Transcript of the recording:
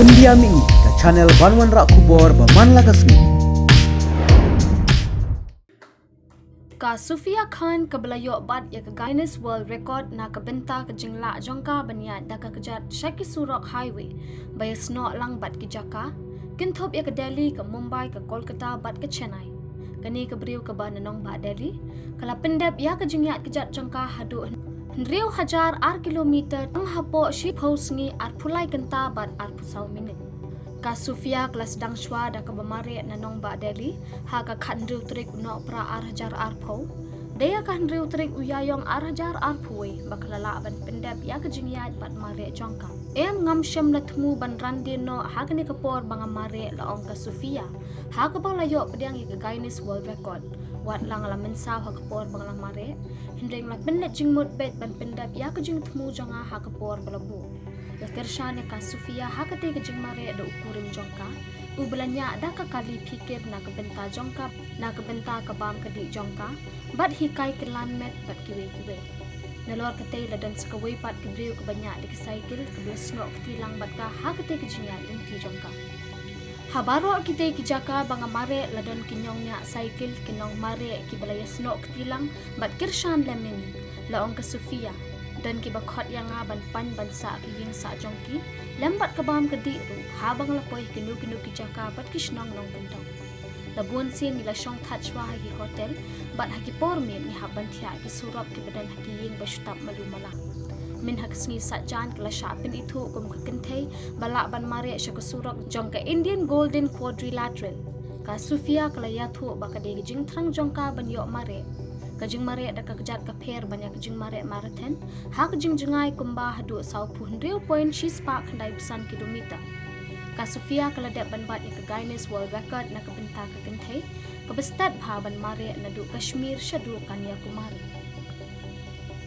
India Mi ke channel Banwan Rak Kubor Baman Lagasmi. Ka Sufia Khan ke belayok bad ya ke Guinness World Record na ke benta ke jingla jongka baniat da ke kejat Shaki Surok Highway baya snok lang bad ke Jaka kintop ya ke Delhi ke Mumbai ke Kolkata bad ke Chennai kani ke beriu ke Bananong bad Delhi kala pendep ya ke jingyat kejat jongka hadu Hendriu hajar ar kilometer ang hapo ship house ngi ar pulai kenta bad ar pusau minit. Ka Sufia kelas dang shwa da ke bemare nanong ba Delhi ha ka khandriu trik no pra ar hajar ar po. Daya ka hendriu trik uyayong ar hajar ar puwe baklala ban pendep ya ke jingyat bad mare jongka. Em ngam shem na tmu ban randin no ha ke ni kapor bang mare la ong ka Sufia. Ha ka bang layo pediang ya ke Guinness World Record. Wat lang la mensaw ha kapor bang lang mare. Hendring la pendet jingmut bet ban pendap ya ke jing temu jonga ha kapor belabu. La kershan ka Sufia ha ke te ke jing mare da ukurim jongka. U belanya da ka kali pikir na ke benta jongka na ke benta ke bam ke di jongka. Bat hikai ke lanmet bat kiwe-kiwe. Nalor ke te la dan sekawai pat ke briu ke banyak di ke cycle ke blesnok ke tilang bat ka ha ke te ke jingya dan ki jongka. Habaro kita ki Jaka bang mare ladon kinyongnya cycle kinong mare ki balaya snok ketilang bat kirshan lemini la ong ke Sufia dan ki bakhot yang ban pan ban sa ki ying sa jongki lembat ke bam ke di ru habang lapoi kinu ki Jaka bat kisnong nong bentong labun sin mila shong thachwa hagi hotel bat hagi pormi ni haban thia ki surap ki badan hagi ying bashtap malu mala min hak sngi satjan kala shapin itu kum kekenthei balak ban mare syakasurok jong ka Indian Golden Quadrilateral ka Sufia kala yathu bakade jing thrang jong ka ban yok mare ka jing mare da ka kejat ka pher banyak jing mare marathon hak jing jengai kumba hadu sau pun real point she spark handai besan kilometer ka Sufia kala dep ban bat ya ka Guinness World Record na ka benta ka kenthei ka bestat bha ban mare na du Kashmir shadu Kanyakumari